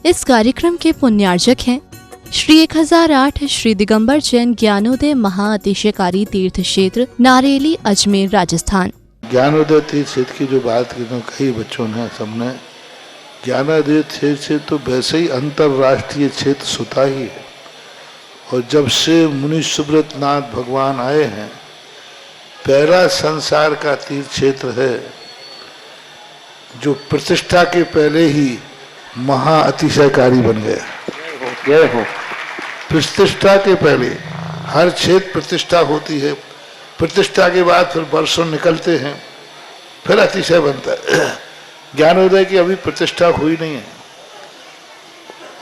इस कार्यक्रम के पुण्यार्जक हैं श्री 1008 श्री दिगंबर जैन ज्ञानोदय महाअतिशयकारी तीर्थ क्षेत्र नारेली अजमेर राजस्थान। ज्ञानोदय तीर्थ क्षेत्र की जो बात कही बच्चों ने सबने, ज्ञानोदय क्षेत्र तो वैसे ही अंतरराष्ट्रीय क्षेत्र सुता ही है। और जब से मुनि सुब्रत नाथ भगवान आए हैं, पहला संसार का तीर्थ क्षेत्र है जो प्रतिष्ठा के पहले ही महाअतिशयकारी बन गया। प्रतिष्ठा के पहले हर क्षेत्र प्रतिष्ठा होती है, प्रतिष्ठा के बाद फिर वर्षों निकलते हैं, फिर अतिशय बनता है। ज्ञानोदय की अभी प्रतिष्ठा हुई नहीं है।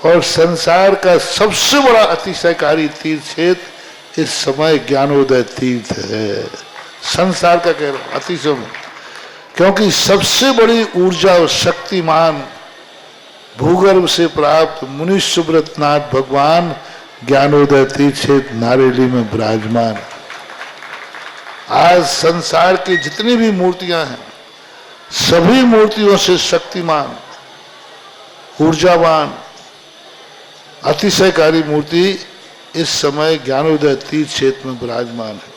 और संसार का सबसे बड़ा अतिशयकारी तीर्थ क्षेत्र इस समय ज्ञानोदय तीर्थ है। संसार का कह रहा हूं अतिशय में, क्योंकि सबसे बड़ी ऊर्जा और शक्तिमान भूगर्भ से प्राप्त मुनि सुब्रत नाथ भगवान ज्ञानोदय तीर्थ क्षेत्र नारेली में विराजमान। आज संसार की जितनी भी मूर्तियां हैं, सभी मूर्तियों से शक्तिमान, ऊर्जावान, अतिशयकारी मूर्ति इस समय ज्ञानोदय तीर्थ क्षेत्र में विराजमान है।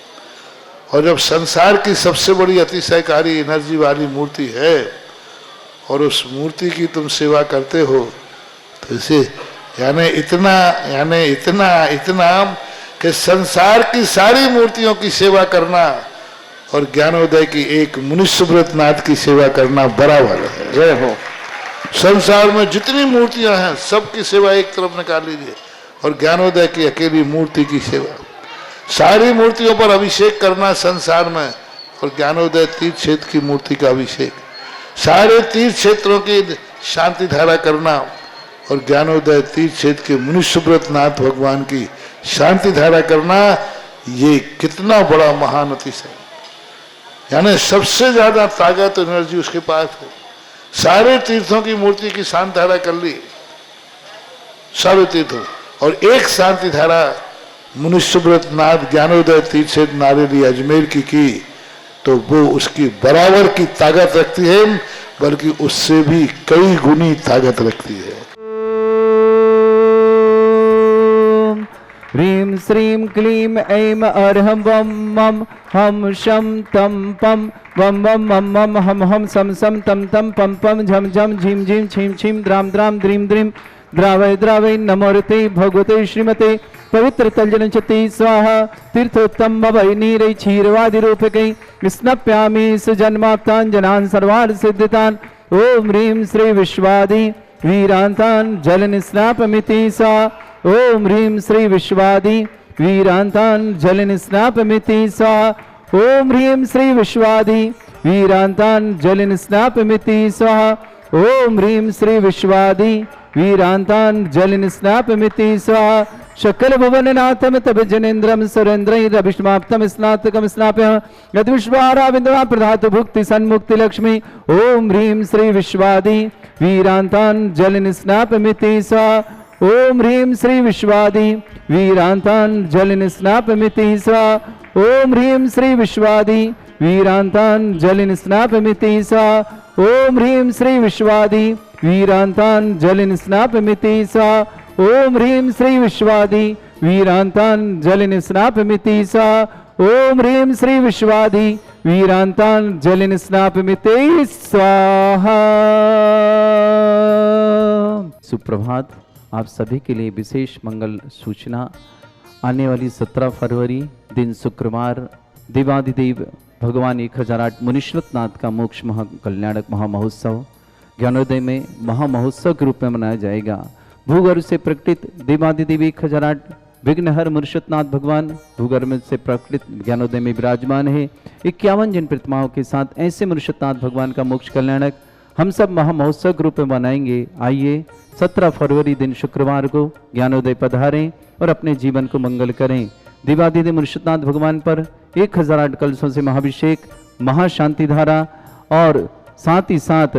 और जब संसार की सबसे बड़ी अतिशयकारी एनर्जी वाली मूर्ति है और उस मूर्ति की तुम सेवा करते हो, तो इसे यानी इतना कि संसार की सारी मूर्तियों की सेवा करना और ज्ञानोदय की एक मुनि सुब्रत नाथ की सेवा करना बराबर है। जय हो। संसार में जितनी मूर्तियां हैं सबकी सेवा एक तरफ निकाल लीजिए और ज्ञानोदय की अकेली मूर्ति की सेवा। सारी मूर्तियों पर अभिषेक करना संसार में और ज्ञानोदय तीर्थ क्षेत्र की मूर्ति का अभिषेक, सारे तीर्थ क्षेत्रों की शांति धारा करना और ज्ञानोदय तीर्थ क्षेत्र के मुनि सुब्रत नाथ भगवान की शांति धारा करना, ये कितना बड़ा महान अतिशय। यानी सबसे ज्यादा ताकत एनर्जी उसके पास है। सारे तीर्थों की मूर्ति की शांति धारा कर ली, सारे तीर्थों, और एक शांति धारा मुनि सुब्रत नाथ ज्ञानोदय तीर्थ क्षेत्र नारेली अजमेर की तो वो उसकी बराबर की ताकत रखती है, बल्कि उससे भी कई गुनी ताकत रखती है। ह्रीं श्रीं क्लीं ऐं अर्हं वं मं हम शं तं पं वं वं मं मं हम हम सं सं तं तं पं पं झं झं झीं झीं छीं छीं द्रां द्रां द्रीं द्रीं द्रावय द्रावय नमोरते भगवते श्रीमते पवित्र तलजनचति स्वाहा। तीर्थोत्तम भवै नीरै क्षीरवादि रूपकै स्नप्यामि सुजन्माप्तान् सर्वार्थ सिद्धितान्। ओम ह्रीं श्री विश्वादि वीरान्तान् जलनिस्नापमिति सा। ओम ह्रीं श्री विश्वादि वीरान्तान् जलनिस्नापमिति सा। ओम ह्रीं श्री विश्वादि वीरान्तान् जलनिस्नापमिति स्वाहा। ओम ह्रीं श्री विश्वादि वीरान्तान् जलनिस्नापमिति स्वाहा। शकल भुवननाथम तब जनेन्द्रम सुरेन्द्रैरभिष्माप्तम स्नातकम स्नाप्य यद्विश्वाराविन्दवा प्रधातु भुक्ति सन्मुक्ति लक्ष्मी। ओम ह्रीं श्री विश्वादि वीरान्तान् जलनिस्नापमिति स्वाहा। ओम ह्रीं श्री विश्वादि वीरान्तान् जलनिस्नापमिति स्वाहा। ओम ह्रीं श्री विश्वादि वीरान्तान् जलनिस्नापमिति स्वाहा। ओम ह्रीं श्री विश्वादि वीरान्तान् जलनिस्नापमिति स्वाहा। ओम ह्रीं श्री विश्वादि वीरान्तान् जलनिस्नापमिति स्वाहा। ओम ह्रीं श्री विश्वादि वीरान्तान् जलनिस्नापमिति स्वाहा। सुप्रभात। आप सभी के लिए विशेष मंगल सूचना। आने वाली 17 फरवरी दिन शुक्रवार देवाधिदेव भगवान 1008 मुनीश्वरत नाथ का मोक्ष महाकल्याणक महामहोत्सव ज्ञानोदय में महामहोत्सव के रूप में मनाया जाएगा। भूगर्भ से प्रकटित देवाधिदेव 1008 विघ्नहर मुनीश्वरनाथ भगवान भूगर्भ से प्रकटित ज्ञानोदय में विराजमान है। 51 जिन प्रतिमाओं के साथ ऐसे मुनीश्वरनाथ भगवान का मोक्ष कल्याणक हम सब महामहोत्सव के रूप में मनाएंगे। आइए 17 फरवरी दिन शुक्रवार को ज्ञानोदय पधारें और अपने जीवन को मंगल करें। देवाधिदेव मुनीश्वरनाथ भगवान पर 1008 कलशों से महाभिषेक, महाशांति धारा और साथ ही साथ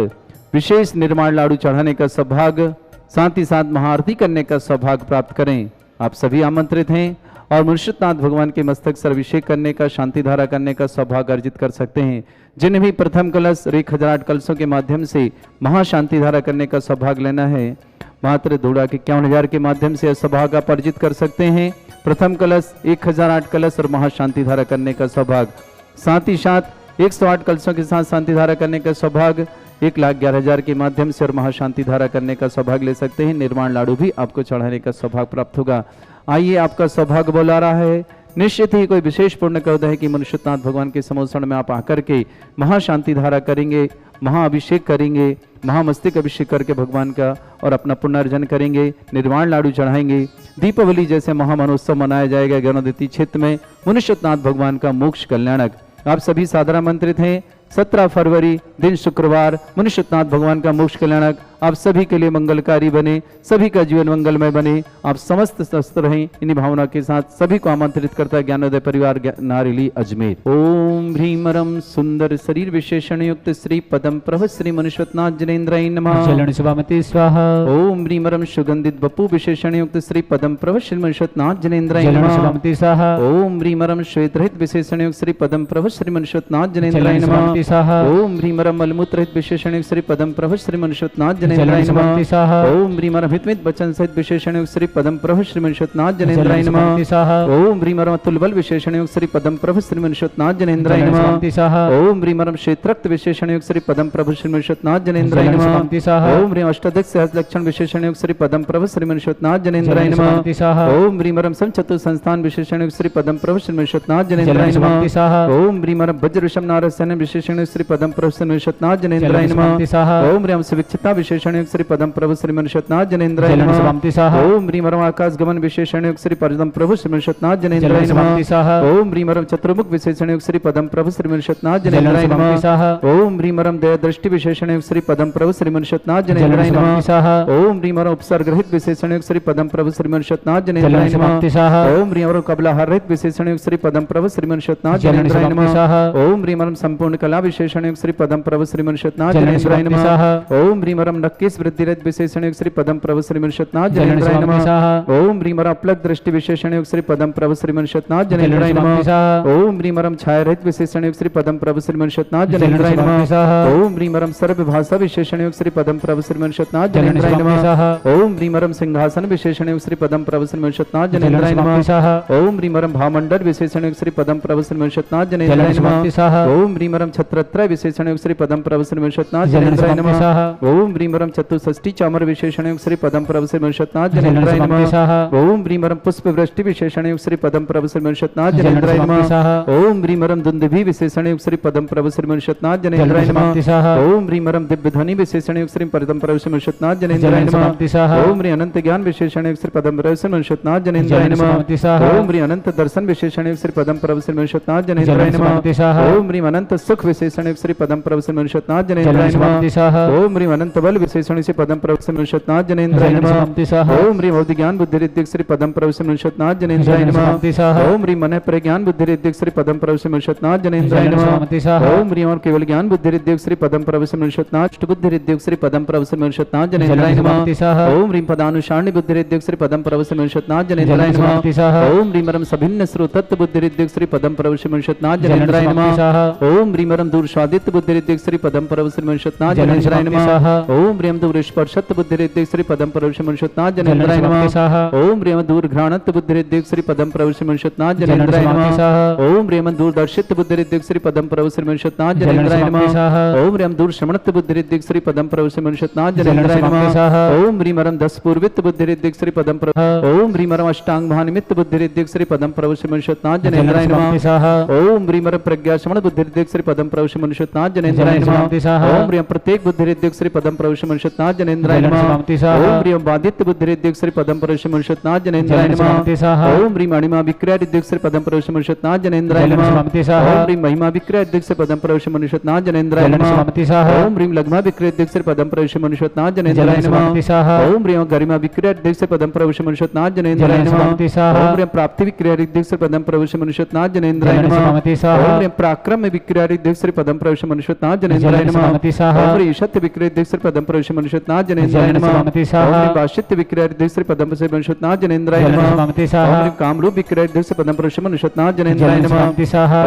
विशेष निर्माण लाडू चढ़ाने का सौभाग्य, साथ ही साथ महाआरती करने का सौभाग्य प्राप्त करें। आप सभी आमंत्रित हैं और मुनीश्वरनाथ भगवान के मस्तक से अभिषेक करने का, शांति धारा करने का सौभाग्य अर्जित कर सकते हैं। जिन्हें भी प्रथम कलश 1008 कलशों के माध्यम से महाशांति धारा करने का सौभाग्य लेना है, मात्र धूड़ा के 51,000 के माध्यम से सौभाग्य आप अर्जित कर सकते हैं। प्रथम कलश 1008 कलश और महाशांति धारा करने का सौभाग्य, साथ ही साथ 108 कलशों के साथ शांति धारा करने का सौभाग्य, 1,11,000 के माध्यम से और महाशांति धारा करने का सौभाग्य ले सकते हैं। निर्माण लाडू भी आपको चढ़ाने का सौभाग्य प्राप्त होगा। आइए, आपका सौभाग्य बोला रहा है। निश्चित ही कोई विशेष पुण्य का उदय है कि मनुष्यनाथ भगवान के समोषण में आप आकर के महाशांति धारा करेंगे, महाअभिषेक करेंगे, महामस्तिक अभिषेक करके भगवान का और अपना पुण्यार्जन करेंगे, निर्वाण लाडू चढ़ाएंगे। दीपावली जैसे महामनोत्सव मनाया जाएगा ज्ञानोदय क्षेत्र में मनुष्यनाथ भगवान का मोक्ष कल्याणक। आप सभी सादर आमंत्रित हैं। 17 फरवरी दिन शुक्रवार मनुष्यनाथ भगवान का मोक्ष कल्याणक आप सभी के लिए मंगलकारी बने, सभी का जीवन मंगलमय बने, आप समस्त स्वस्थ रहें। इन्हीं भावना के साथ सभी को आमंत्रित करता है ज्ञानोदय परिवार नारेली अजमेर। ओम ह्रीमरम सुंदर शरीर विशेषण युक्त श्री पदम प्रभ श्री मनुष्यनाथ जनेन्द्राय नमः। चलन शुभमति स्वाहा। ओम ह्रीमरम सुगंधित बपू विशेषण युक्त श्री पदम प्रभ श्री मनुष्यनाथ जनेन्द्राय चलन नमः। शुभमति स्वाहा। ओम ह्रीमरम श्वेत रहित विशेषण युक्त श्री पदम प्रभ श्री मनुष्यनाथ जनेन्द्राय चलन नमः। शुभमति स्वाहा। ओम ह्रीमरम मलमूत्र रहित विशेषण युक्त श्री पदम प्रभ श्री मनुष्यनाथ चलन जनेन्द्राय शुभमति नमः। स्वाहा। ओम ह्रीमरम हितमित वचन सहित विशेषण युक्त श्री पदम प्रभ श्री मनुष्यनाथ जनेन्द्राय चलन नमः। शुभमति स्वाहा। ओम ह्रीमरम तुलबल विशेषण युक्त श्री पदम प्रभ श्री मनुष्यनाथ जनेन्द्राय चलन नमः। शुभमति स्वाहा। ओम ह्रीमरम क्षेत्रक्त विशेषण युक्त श्री पदम प्रभ श्री मनुष्यनाथ जनेन्द्राय चलन नमः। शुभमति स्वाहा। ओम ह्रीम अष्टादश सहस्र लक्षण विशेषण युक्त श्री पदम प्रभ श्री मनुष्यनाथ जनेन्द्राय चलन नमः। शुभमति स्वाहा। ओम ह्रीमरम संचतु संस्थान विशेषण युक्त श्री पदम प्रभ श्री मनुष्यनाथ जनेन्द्राय चलन नमः। शुभमति स्वाहा। ओम ह्रीमरम वज्र विषम नारसन विशेषण युक्त श्री पदम प्रभ श्री मनुष्यनाथ जनेन्द्राय चलन नमः। शुभमति स्वाहा। ओम ह्रीम सुविक्षिता विशेषण युक्त श्री पदम प्रभ श्री मनुष्यनाथ जनेन्द्राय चलन नमः। शुभमति स्वाहा। ओम ह्रीमरम आकाश गमन विशेषण युक्त श्री पदम प्रभ श्री मनुष्यनाथ जनेन्द्राय चलन नमः। शुभमति स्वाहा। ओम ह्रीमरम चतुर्मुख विशेषण युक्त श्री पदम प्रभ श्री मनुष्यनाथ चलन जनेन्द्राय शुभमति नमः। स्वाहा। ओम ह्रीमरम दया दृष्टि विशेषण युक्त श्री पदम प्रभ श्री मनुष्यनाथ जनेन्द्राय चलन नमः। शुभमति स्वाहा। ओम ह्रीमरम उपसर्ग रहित विशेषण युक्त श्री पदम प्रभ श्री मनुष्यनाथ चलन जनेन्द्राय नमः। शुभमति स्वाहा। ओम ह्रीमरम कबलाहार रहित विशेषण युक्त श्री पदम प्रभ श्री मनुष्यनाथ चलन जनेन्द्राय शुभमति नमः। स्वाहा। ओम ह्रीमरम संपूर्ण कला विशेषण युक्त श्री पदम प्रभ श्री मनुष्यनाथ चलन जनेन्द्राय शुभमति नमः। स्वाहा। ओम ह्रीमरम नक्केश वृद्धि रहित विशेषण युक्त श्री पदम प्रभ श्री मनुष्यनाथ चलन जनेन्द्राय शुभमति नमः। स्वाहा। ओम ह्रीमरम अपलक दृष्टि विशेषण युक्त श्री पदम प्रभ श्री मनुष्यनाथ जनेन्द्राय चलन नमः। शुभमति स्वाहा। ओम ह्रीमरम छाया रहित विशेषण युक्त श्री पदम प्रभ श्री मनुष्यनाथ चलन जनेन्द्राय शुभमति नमः। स्वाहा। ओम ह्रीमरम सर्व भाषा विशेषण युक्त श्री पदम प्रभ श्री मनुष्यनाथ चलन जनेन्द्राय शुभमति नमः। स्वाहा। ओम ह्रीमरम सिंहासन विशेषण युक्त श्री पदम प्रभ श्री मनुष्यनाथ चलन जनेन्द्राय नमः। शुभमति स्वाहा। ओम ह्रीमरम भामंडल विशेषण युक्त श्री पदम प्रभ श्री मनुष्यनाथ जनेन्द्राय चलन नमः। शुभमति स्वाहा। ओम ह्रीमरम छत्रत्रय विशेषण युक्त श्री पदम प्रभ श्री मनुष्यनाथ चलन जनेन्द्राय शुभमति नमः। स्वाहा। ओम ह्रीमरम चतुष्षष्टि चामर विशेषण युक्त श्री पदम प्रभ श्री मनुष्यनाथ चलन जनेन्द्राय शुभमति नमः। स्वाहा। ओम ह्रीमरम पुष्प वृष्टि विशेषण युक्त श्री पदम प्रभ श्री मनुष्यनाथ चलन जनेन्द्राय शुभमति नमः। स्वाहा। ओम ह्रीमरम दुंदुभि विशेषण युक्त श्री पदम प्रभ श्री मनुष्यनाथ जनेन्द्राय चलन नमः। शुभमति स्वाहा। ओम ह्रीमरम दिव्य ध्वनि विशेषण युक्त श्री पदम प्रभ श्री मनुष्यनाथ जनेन्द्राय चलन नमः। शुभमति स्वाहा। ओम ह्री अनंत ज्ञान विशेषण युक्त श्री पदम प्रभ श्री मनुष्यनाथ जनेन्द्राय चलन नमः। शुभमति स्वाहा। ओम ह्री अनंत दर्शन विशेषण युक्त श्री पदम प्रभ श्री मनुष्यनाथ जनेन्द्राय चलन नमः। शुभमति स्वाहा। ओम ह्रीम अनंत सुख विशेषण युक्त श्री पदम प्रभ श्री मनुष्यनाथ जनेन्द्राय चलन नमः। शुभमति स्वाहा। ओम ह्रीम अनंत बल विशेषण से पदम प्रभ श्री मनुष्यनाथ जनेन्द्राय चलन नमः। शुभमति स्वाहा। ओम ह्रीम अवधि ज्ञान बुद्धि रिद्धिक श्री पदम प्रभ श्री मनुष्यनाथ जनेन्द्राय चलन नमः। शुभमति स्वाहा। ओम ह्रीम मन प्रज्ञान बुद्धि रिद्धिक श्री पदम प्रभ श्री मनुष्यनाथ जनेन्द्राय चलन नमः। शुभमति स्वाहा। ओम ह्रीम और केवल ज्ञान बुद्धि रिद्धिक श्री पदम प्रभ श्री मनुष्यनाथ बुद्धि रिद्धिक श्री पदम प्रभ श्री मनुष्यनाथ जनेन्द्राय चलन नमः। शुभमति स्वाहा। ओम ह्रीम पदानुसारणी बुद्धि रिद्धिक श्री पदम प्रभ श्री मनुष्यनाथ जनेन्द्राय चलन नमः। शुभमति स्वाहा। ओम ह्रीमरम सभिन्न श्रोतत्व बुद्धि रिद्धिक श्री पदम प्रभ श्री मनुष्यनाथ चलन जनेन्द्राय शुभमति नमः। स्वाहा। ओम ह्रीमरम दूर स्वादित्य बुद्धि रिद्धिक श्री पदम प्रभ श्री मनुष्यनाथ चलन जनेन्द्राय शुभमति नमः। स्वाहा। ओम ह्रीम दूर स्पर्शत्व बुद्धि रिद्धिक श्री पदम प्रभ श्री मनुष्यनाथ चलन जनेन्द्राय नमः। शुभमति स्वाहा। ओम ह्रीम दूर घ्राणत्व बुद्धि रिद्धिक श्री पदम प्रभ श्री मनुष्यनाथ चलन जनेन्द्राय शुभमति नमः। स्वाहा। ओम ह्रीम दूर दर्शित बुद्धि रिद्धिक श्री पदम प्रभ श्री मनुष्यनाथ चलन जनेन्द्राय शुभमति नमः। स्वाहा। ओम ह्रीम दूर श्रवणत्व बुद्धि रिद्धिक श्री पदम प्रभ श्री मनुष्यनाथ चलन जनेन्द्राय शुभमति नमः। स्वाहा। ओम ह्रीमरम दस पूर्वित बुद्धि रिद्धिक श्री पदम प्रभ ओम ह्रीमरम अष्टांग भानिमित्त बुद्धि रिद्धिक श्री पदम प्रभ श्री मनुष्यनाथ जनेन्द्राय चलन नमः। शुभमति स्वाहा। ओम ह्रीमरम प्रज्ञा श्रवण बुद्धि रिद्धिक श्री पदम प्रभ श्री मनुष्यनाथ जनेन्द्राय चलन नमः। शुभमति स्वाहा। ओम ह्रीम प्रत्येक बुद्धि रिद्धिक श्री पदम प्रभ श्री मनुष्यनाथ जनेन्द्राय चलन नमः। शुभमति स्वाहा। ओम ह्रीम बाधित्य बुद्धि रिद्धिक श्री पदम प्रभ श्री मनुष्यनाथ जनेन्द्राय चलन नमः। शुभमति स्वाहा। ओम ह्रीम अणिमा विक्रिया रिद्धिक श्री पदम प्रभ श्री मनुष्यनाथ जनेन्द्राय चलन नमः। शुभमति स्वाहा। ओम ह्रीम महिमा विक्रिया रिद्धिक श्री पदम प्रभ श्री मनुष्यनाथ जनेन्द्राय चलन नमः। शुभमति स्वाहा। ओम ह्रीम लग्मा विक्रिया रिद्धिक श्री पदम प्रभ श्री मनुष्यनाथ जनेन्द्राय चलन नमः। शुभमति स्वाहा। ओम ह्रीम गरिमा विक्रिया रिद्धिक श्री पदम प्रभ श्री मनुष्यनाथ जनेन्द्राय चलन नमः। शुभमति स्वाहा। ओम ह्रीम प्राप्ति विक्रिया रिद्धिक श्री पदम प्रभ श्री मनुष्यनाथ जनेन्द्राय चलन नमः। शुभमति स्वाहा। ओम ह्रीम पराक्रम विक्रिया रिद्धिक श्री पदम प्रभ श्री मनुष्यनाथ जनेन्द्राय चलन नमः। शुभमति स्वाहा। ओम ह्रीम ईशत्य विक्रिया रिद्धिक श्री पदम प्रवेश मनुष्यनाथ जनेन्द्राय नमः। ओम ह्रीं वाशित्य विक्रय दिव्य पदम से मनुष्यनाथ जनेन्द्राय नमः। ओम ह्रीं कामरूप विक्रय दिव्य पदम प्रवेश मनुष्यनाथ जनेन्द्राय नमः।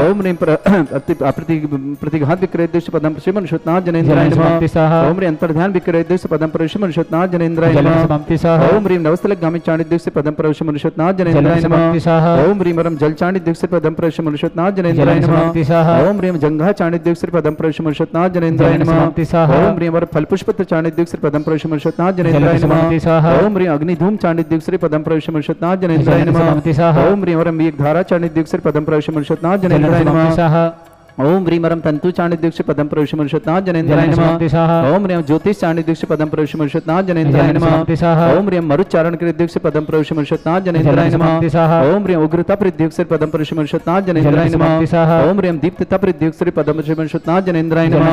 ओम ह्रीं प्रतिघात विक्रय दिव्य पदम से मनुष्यनाथ जनेन्द्राय नमः। ओम ह्रीं अंतर्ध्यान विक्रय दिव्य पदम प्रवेश मनुष्यनाथ जनेन्द्राय नमः। ओम ह्रीं नवस्थल गामी चाणित दिव्य पदम प्रवेश मनुष्यनाथ जनेन्द्राय नमः। ओम ह्रीं वरम जल चाणित दिव्य पदम प्रवेश मनुष्यनाथ जनेन्द्राय नमः। ओम ह्रीं जंघा चाणित दिव्य पदम प्रवेश मनुष्यनाथ जनेन्द्राय नमः। ओम ह्रीं वर फल पुष्प चाणित दिव्य पदम प्रवेश मनुष्यनाथ जनेन्द्राय नमः। ओम ह्रीं अग्नि धूम चाणित दिव्य पदम प्रवेश मनुष्यनाथ जनेन्द्राय नमः। ओम ह्रीं वरम मेघ धारा चाणित दिव्य पदम प्रवेश मनुष्यनाथ जनेन्द्राय नमः। ओम ह्रीं वरम तंतु चाणित दिव्य पदम प्रवेश मनुष्यनाथ जनेन्द्राय नमः। ओम ह्रीं ज्योतिष चाणित दिव्य पदम प्रवेश मनुष्यनाथ जनेन्द्राय नमः। ओम ह्रीं मरुच्चारण कृत दिव्य पदम प्रवेश मनुष्यनाथ जनेन्द्राय नमः। ओम ह्रीं उग्रता दिव्य पदम प्रवेश मनुष्यनाथ जनेन्द्राय नमः। ओम ह्रीं दीप्तता दिव्य पदम प्रवेश मनुष्यनाथ जनेन्द्राय नमः।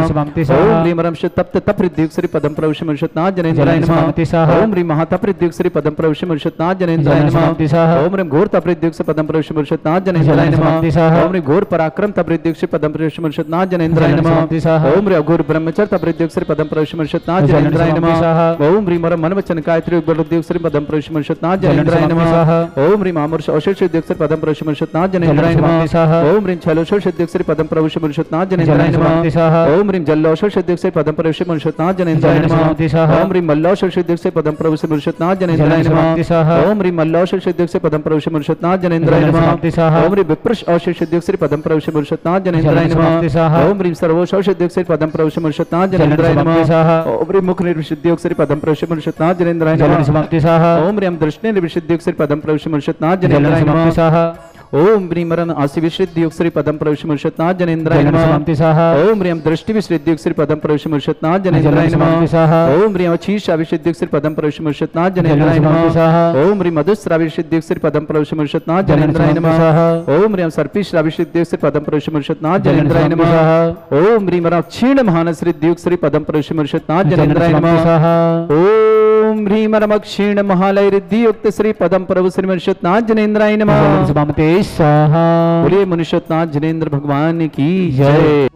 ओम ह्रीं वरम तप्त दिव्य पदम प्रवेश मनुष्यनाथ जनेन्द्राय नमः। ओम ह्रीं महातप दिव्य पदम प्रवेश मनुष्यनाथ जनेन्द्राय नमः। ओम ह्रीं घोर तप दिव्य पदम प्रवेश मनुष्यनाथ जनेन्द्राय नमः। ओम ह्रीं घोर पराक्रम तप दिव्य पदम प्रवेश मनुष्यनाथ जनेन्द्राय नमः। ओम ह्रीं अघोर ब्रह्मचर्य तप दिव्य पदम प्रवेश मनुष्यनाथ जनेन्द्राय नमः। ओम ह्रीं वरम मन वचन गायत्री दिव्य पदम प्रवेश मनुष्यनाथ जनेन्द्राय नमः। ओम ह्रीं आमर्ष औषध दिव्य पदम प्रवेश मनुष्यनाथ जनेन्द्राय नमः। ओम ह्रीं छलोषध दिव्य पदम प्रवेश मनुष्यनाथ जनेन्द्राय नमः। ओम ह्रीं जल्लौषध दिव्य पदम प्रवेश मनुष्यनाथ जनेन्द्राय नमः। ओम ह्रीं मल्लौषध दिव्य पदम प्रवेश मनुष्यनाथ जनेन्द्राय नमः। ओम ह्रीं मल्लौषध दिव्य पदम प्रवेश मनुष्यनाथ जनेन्द्राय नमः। ओम ह्रीं विप्रश औषध दिव्य पदम प्रवेश मनुष्यनाथ जनेन्द्राय नमः। ओम ह्रीं सर्वोषध दिव्य पदम प्रवेश मनुष्यनाथ जनेन्द्राय नमः। ओम ह्रीं मुख निर्विशुद्धि पदम प्रवेश मनुष्यनाथ जनेन्द्राय नमः। ओम ह्रीं दृष्टि निर्विशुद्धि पदम प्रवेश मनुष्यनाथ जनेन्द्राय नमः। ओम ह्रीं वरम आसि विश्रुद्धि युक्सरि पदम प्रवेश मनुष्यनाथ जनेन्द्राय नमः। ओम ह्रीं दृष्टि विश्रुद्धि युक्सरि पदम प्रवेश मनुष्यनाथ जनेन्द्राय नमः। ओम ह्रीं अचीषा विशुद्धि युक्सरि पदम प्रवेश मनुष्यनाथ जनेन्द्राय नमः। ओम ह्रीं मधुस्रा विशुद्धि युक्सरि पदम प्रवेश मनुष्यनाथ जनेन्द्राय नमः। ओम ह्रीं सर्पिश्रा विशुद्धि युक्सरि पदम प्रवेश मनुष्यनाथ जनेन्द्राय नमः। ओम ह्रीं वरम क्षीण महानसृद्धि युक्सरि पदम प्रवेश मनुष्यनाथ जनेन्द्राय नमः। ओम ह्रीं वरम क्षीण महालय रिद्धि युक्त श्री पदम प्रभु श्री मनुष्यनाथ जनेन्द्राय नमः। बोलिए मनुष्यनाथ जनेन्द्र भगवान की जय।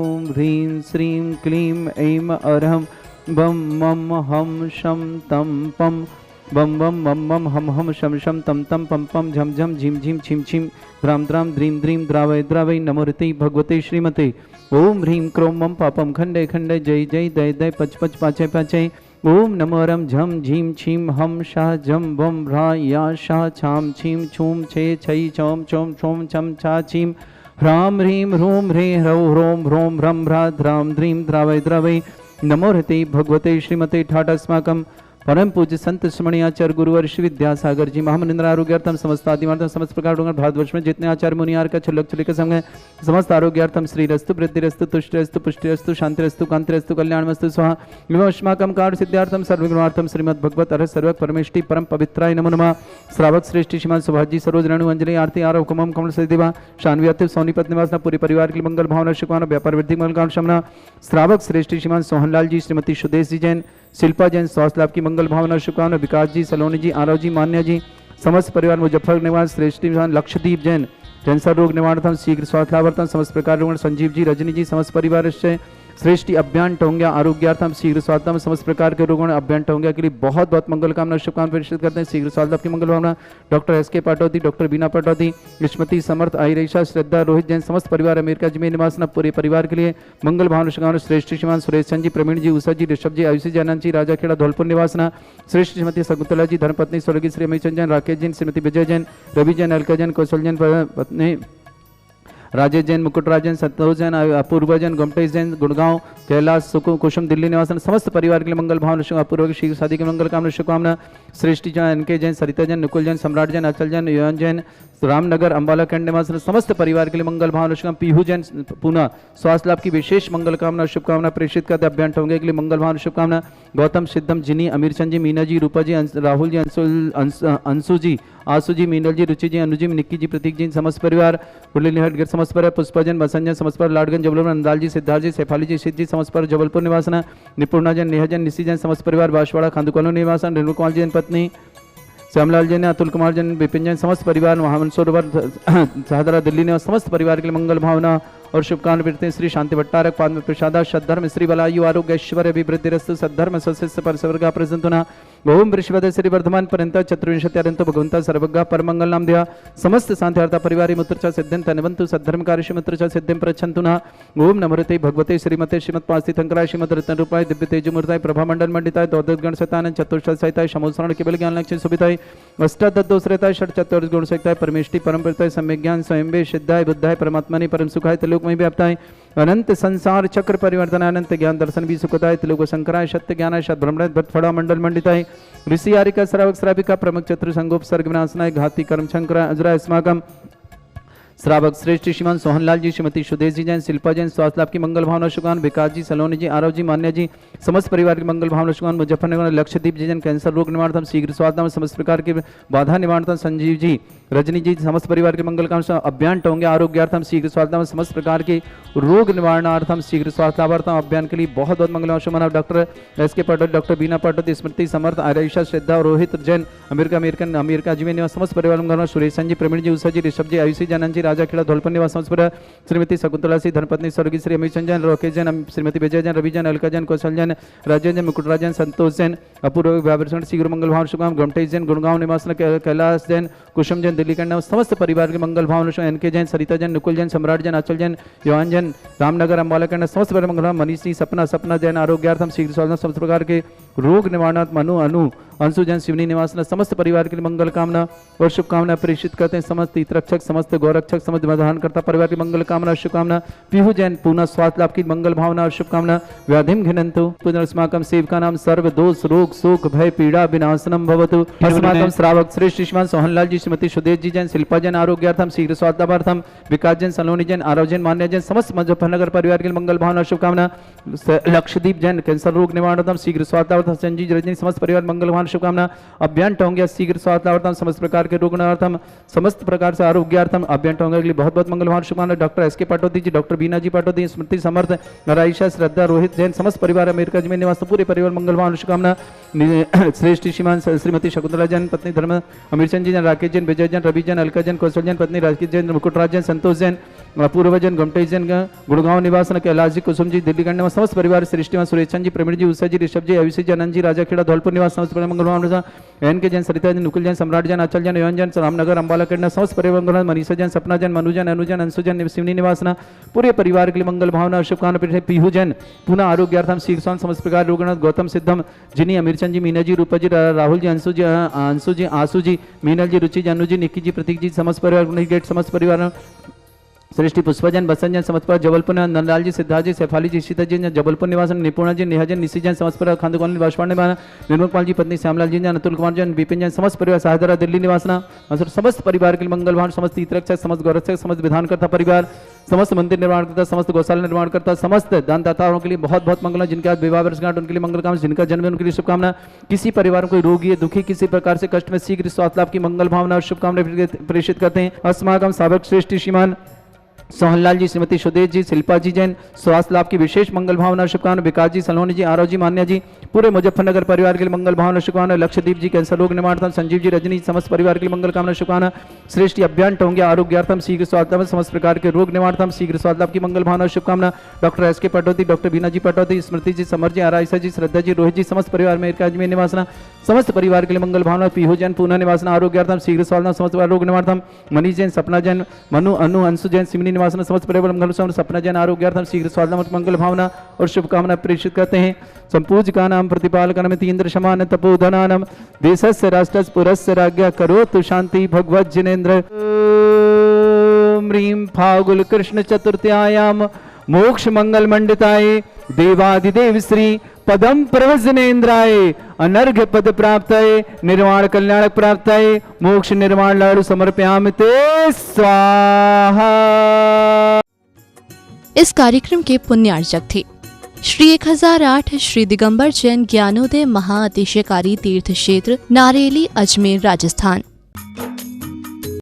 ओम ह्रीं श्रीं क्लीं ऐं अरहं बम मम हम शम तम पम बम बम मम मम हम हम शम शम तम तम पम पम झम झम झिम झिम छिम छिम द्राम द्राम द्रीम द्रीम द्रावय द्रावय नमोरते भगवते श्रीमते। ओम ह्रीं क्रोम मम पापम खंडे खंडे जय जय दय दय पच पच पाचय पाचय। ओम नमो रम झम झीम छीम हम शाह झम बम भ्रा या शाह छाम छीम छूम छे छई चौम चौम छोम छम छा छीम ह्राम ह्रीं ह्रूम ह्रे ह्रौ ह्रोम ह्रोम ह्रम ह्रा ध्राम ध्रीम द्रावय द्रावय नमो हते भगवते श्रीमते ठाटस्माकम परम पूज्य संत श्रमणी आचार्य गुरुवर श्री विद्यासागर जी महामनिंद्र आरोग्यार्थम समस्त आदिमार्थम समस्त प्रकार भारतवर्ष में जितने आचार्य मुनियार का छलक छलिक संग समस्त आरोग्यार्थम श्री रस्तु वृद्धिरस्तु तुष्टिरस्तु पुष्टिरस्तु शांतिरस्तु कांतिरस्तु कल्याणमस्तु स्वाहा विमोष्माकम कार्य सिद्धार्थम सर्वगुणार्थम श्रीमद् भगवत अरहत सर्वक परमेष्टि परम पवित्राय नमो नमः। श्रावक श्रेष्ठी श्रीमान सुभाष जी सरोज रेणु अंजलि आरती आरोप कुमम कमल सदिवा शान्वी अतिव सोनीपत निवासना पूरे परिवार के मंगल भावना शुकवाना व्यापार वृद्धि मंगल काम शमना। श्रावक श्रेष्ठी श्रीमान सोहनलाल जी श्रीमती सुदेश जी जैन शिल्पा जैन स्वास्थ्य लाभ की मंगल भावना शुभकामना। विकास जी सलोनी जी आरव जी मान्या जी समस्त परिवार मुजफ्फर निवास श्रेष्ठी लक्षदीप जैन कैंसर रोग निवारणार्थम शीघ्र स्वास्थ्य लाभार्थम समस्त प्रकार रोग संजीव जी रजनी जी समस्त परिवार श्रेष्ठी अभियान टोंग्या आरोग्यार्थम शीघ्र स्वास्थ्य समस्त प्रकार के रोगों अभियान टोंग्या के लिए बहुत बहुत मंगल कामना शुभकामना प्रेषित करते हैं। शीघ्र स्वास्थ्य की मंगल भावना डॉक्टर एस के पाटौती डॉक्टर बीना पाटौती स्मृति समर्थ आयरेशा श्रद्धा रोहित जैन समस्त परिवार अमेरिका जी में निवासना पूरे परिवार के लिए मंगल भावना शुभकामना। श्रेष्ठ श्रीमान सुरेश चंद जी प्रवीण जी उषा जी ऋषभ जी आयुषी जैनंद जी राजा खेड़ा धौलपुर निवासना। श्रेष्ठ श्रीमती शकुंतला जी धर्मपत्नी स्वर्गीय श्री अमित जैन राकेश जैन श्रीमती विजय जैन रवि जैन अलका जैन कौशल जैन पत्नी राजेश जैन मुकुट राजन संतोष जैन अपूर्व जैन गोमटेश जैन गुड़गांव कैलाश सुकुम कुसुम दिल्ली निवासन समस्त परिवार के लिए मंगल भावना अपूर्व की शीघ्र शादी की मंगल कामना शुभकामना। श्रेष्ठी जैन एनके जैन सरिता जैन निकुल जैन सम्राट जैन अचल जैन युवन जैन रामनगर अंबाला कैंड निवासन समस्त परिवार के लिए मंगल भावना शुभकामना। पीहू जैन पुनः स्वास्थ्य लाभ की विशेष मंगल कामना शुभकामना प्रेषित करते अभियान होंगे के लिए मंगल भावना शुभकामना। गौतम सिद्धम जिनी अमीर चंद जी मीना जी रूपा जी राहुल जी अंशु जी आसू जी मीनल जी रुचि जी अनु जी निक्की जी प्रतीक जी समस्त परिवार कुंडली समस्त परिवार पुष्पा जैन बसंत जैन समस्त परिवार लाडगंज जबलपुर नंदाल जी सिद्धार्थ जी सैफाली जी सिद्ध जी समस्त परिवार जबलपुर निवासना। निपुणा जैन नेहा जैन निशी जैन समस्त परिवार बांसवाड़ा खांदुकलो निवासन। रेणु कुमार जैन पत्नी श्यामलाल जैन अतुल कुमार जैन विपिन जैन समस्त परिवार महामन सरोवर शाहदरा दिल्ली ने समस्त परिवार के लिए मंगल भावना। और शुभकामना प्रीति श्री शांति भट्टारक पाद में प्रसादा सद्धर्म श्री बलायु आरोग्य ऐश्वर्य अभिवृद्धिरस्तु सद्धर्म सस्यस्य परसवर्गा प्रसंतुना ओम वृषभदे श्री वर्धमान पर्यंत चतुर्विंशत्यर्यंत भगवंता सर्वज्ञ परमंगल नाम दिया समस्त शांतिर्ता परिवारी मुत्रचा सिद्धिं तनवंतु सद्धर्म कार्यशि मुत्रचा सिद्धिं प्रच्छन्तुना ओम नमोते भगवते श्रीमते श्रीमत्पास्ति तंकराय श्रीमद रत्न रूपाय दिव्य तेजमूर्ताय प्रभा मंडल मंडिताय द्वादश गण सतानंद चतुर्थ सहिताय समोसरण केवल ज्ञान लक्ष्य सुविताय अष्टादशोश्रताय षट चतुर्थ गुण सहिताय परमेष्टि परमप्रताय सम्यक ज्ञान स्वयं सिद्धाय बुद्धाय परमात्मनि परम सुखाय त्रिलोकमय व्याप्ताय अनंत संसार चक्र परिवर्तन अनंत ज्ञान दर्शन भी सुखदाय त्रिलोक शंकराय सत्य ज्ञानाय सद ब्रह्मणय भटफड़ा मंडल मंडिताय ऋषि आरिका श्रावक श्राविका प्रमुख चतुर संगोप सर्ग विनाशनाय घाती कर्म शंकराय अजराय अस्माकम श्रावक श्रेष्ठ श्रीमान सोहनलाल जी श्रीमती सुदेश जी जैन शिल्पा जैन स्वास्थ्य लाभ की मंगल भावना शुकान विकास जी सलोनी जी आरव जी मान्य जी समस्त परिवार की मंगल भावना शुकान मुजफ्फरनगर लक्षद्वीप जी जैन कैंसर रोग निवारण शीघ्र स्वास्थ्य समस्त प्रकार की बाधा निवारण संजीव जी रजनी जी समस्त परिवार के मंगल काम अभियान टोंगे आरोग्यार्थम शीघ्र स्वास्थ्य समस्त प्रकार के रोग निवारणार्थम शीघ्र स्वास्थ्यार्थम अभियान के लिए बहुत बहुत मंगल मनाव डॉक्टर एस के पाठक डॉक्टर बीना पाठक स्मृति समर्थ आयशा श्रद्धा रोहित जैन अमेरिका अजमेर निवास समस्त परिवार मंगल सुरेश जी प्रवीण जी उषा जी ऋषभ जी आयुषी जानंद जी राजा खेड़ा धोलपन निवास समस्त श्रीमती शकुंतला सिंह धर्मपत्नी स्वर्गीय श्री अमित जैन रोकेश जैन श्रीमती विजय जैन रवि जैन अलका जैन कौशल जैन राजेश जैन मुकुटराज जैन संतोष जैन अपूर्व व्यावरण शीघ्र मंगल भाव शुभकाम गमटेश जैन गुड़गांव निवास कैलाश जैन कुसुम जैन दिल्ली का समस्त परिवार के मंगल भावना एन के जैन सरिता जैन नुकुल जैन सम्राट जैन अचल जैन योहान जैन रामनगर अम्बाला करना समस्त परिवार मंगल मनीष जी सपना जैन आरोग्यार्थम शीघ्र स्वास्थ्य समस्त प्रकार के रोग निवारणार्थ मनु अनु अंशु जैन शिवनी निवास समस्त परिवार के लिए मंगल कामना और शुभकामना प्रेषित करते हैं समस्त हितरक्षक समस्त गौरक्षक समस्त विधानकर्ता परिवार की मंगल कामना शुभकामना पीहू जैन पूना स्वास्थ्य लाभ की मंगल भावना और शुभकामना व्याधिम घिनंतु पुनर्स्माकम सेव का नाम सर्व दोष रोग शोक भय पीड़ा विनाशनम भवतु अस्माकम श्रावक श्रेष्ठ श्रीमान सोहनलाल जी श्रीमती सुदेश जी जैन शिल्पा जैन आरोग्यार्थम शीघ्र स्वास्थ्यार्थम विकास जैन सलोनी जैन आरव जैन मान्य जैन समस्त मुजफ्फरनगर परिवार के लिए मंगल भावना शुभकामना लक्षद्वीप जैन कैंसर रोग निवारणार्थम शीघ्र स्वास्थ्यार्थम संजीव रजनी समस्त परिवार मंगल भावना शुभकामना अभियान टोंगे शीघ्र स्वास्थ्यार्थम समस्त प्रकार के रोग निवारणार्थम समस्त प्रकार से आरोग्यार्थम अभियान टोंगे के लिए बहुत बहुत मंगल भावना शुभकामना डॉक्टर एस के पाटोदी जी डॉक्टर बीना जी पाटोदी स्मृति समर्थ राइशा श्रद्धा रोहित जैन समस्त परिवार अमेरिका में निवास पूरे परिवार मंगल भावना शुभकामना श्रेष्ठ श्रीमान श्रीमती शकुंतला जैन पत्नी धर्म अमीरचंद जी जैन राकेश जैन विजय जैन रवि जैन अलका जैन कौशल जैन पत्नी राजकीय जैन मुकुटराज जैन संतोष जैन पूर्व जैन गमटेश जैन गुड़गांव निवास कैलाश जी कुसुम जी दिल्ली गण्य समस्त परिवार श्रेष्ठ सुरेशन जी प्रवीण जी उषा जी ऋषभ जी अभिषेक जी अनंत जी राजा खेड़ा धौलपुर निवास समस्त मंगल भावना एन के जैन सरिता जैन नुकुल जैन सम्राट जैन अचल जैन योहन जैन रामनगर अम्बाला करना समस्त परिवार मनीषा जैन सपना जैन मनु जैन अनु जैन अंशु जैन शिवनी निवासना पूरे परिवार के लिए मंगल भावना शुभकामना पीहू जैन पुनः आरोग्यार्थम शीघ्र समस्त प्रकार रोगनाथ गौतम सिद्धम जिनी अमीरचंद जी मीना जी रूपा जी राहुल जी अंशु जी आंसू जी मीनल जी रुचि जी अनु जी निक्की जी प्रतीक जी समस्त परिवार गेट समस्त परिवार श्रेष्ठी पुष्पा जैन बसंत जैन समस्त जबलपुर नंदलाल जी सिद्धार्थ जी सैफाली जी सीता जी जबलपुर निवास निपुणा जी नेहा जैन निशी जैन समस्त खांद कॉलोनी वासवाड़ निर्मल पाल जी पत्नी श्यामलाल जी जैन अतुल कुमार जैन विपिन जैन समस्त परिवार साहदरा दिल्ली निवासना समस्त परिवार के लिए मंगल भाव समस्त हितरक्षक समस्त गौरक्षक समस्त विधानकर्ता परिवार समस्त मंदिर निर्माण करता समस्त गौशाला निर्माण करता समस्त दानदाताओं के लिए बहुत बहुत मंगल जिनके आज विवाह वर्षगांठ उनके लिए मंगल काम जिनका जन्म उनके लिए शुभकामना किसी परिवार को रोगी है दुखी किसी प्रकार से कष्ट में शीघ्र स्वास्थ्य लाभ की मंगल भावना और शुभकामना प्रेषित करते हैं अस्माकम सावक श्रेष्ठ श्रीमान सोहनलाल जी श्रीमती सुदेश जी शिल्पा जी जैन स्वास्थ्य लाभ की विशेष मंगल भावना शुभकामना विकास जी सलोनी जी आरव जी मान्या जी पूरे मुजफ्फरनगर परिवार के लिए मंगल भावना शुभकामना लक्षद्वीप जी कैंसर रोग निवारणार्थम संजीव जी रजनी समस्त परिवार के लिए मंगल कामना शुभकामना श्रेष्ठ अभियान टोंगे आरोग्यार्थम शीघ्र स्वास्थ्य समस्त प्रकार के रोग निवारणार्थम शीघ्र स्वास्थ्य लाभ की मंगल भावना शुभकामना डॉक्टर एस के पाटोदी डॉक्टर बीना जी पाटोदी स्मृति जी समर जी आराइसा जी श्रद्धा जी रोहित जी समस्त परिवार में अजमेर निवासना समस्त परिवार के लिए मंगल भावना पीहू जैन पूना निवासना आरोग्यार्थम शीघ्र स्वास्थ्य समस्त रोग निवारणार्थम मनीष जैन सपना जैन मनु अनु अंशु जैन सिमनी निवासना समस्त परिवार सपना जैन आरोग्यार्थम शीघ्र स्वास्थ्य मंगल भावना और शुभकामना प्रेषित करते हैं संपूज्य का नाम प्रतिपालकनम तीन्द्र शमान तपोधनानम देशस्य राष्ट्रस्य पुरस्य राज्ञा करोतु शांति भगवत जिनेन्द्र ह्रीं फागुल कृष्ण चतुर्थ्यायाम मोक्ष मंगल मंडिताय देवादिदेव श्री पदम प्रवजनेन्द्राय अनर्घ्य पद प्राप्ताय निर्वाण कल्याणक प्राप्ताय मोक्ष निर्वाण लाडु समर्पयामि ते स्वाहा। इस कार्यक्रम के पुण्यार्चक थे श्री 1008 श्री दिगंबर जैन ज्ञानोदय महाअतिशयकारी तीर्थ क्षेत्र नारेली अजमेर राजस्थान।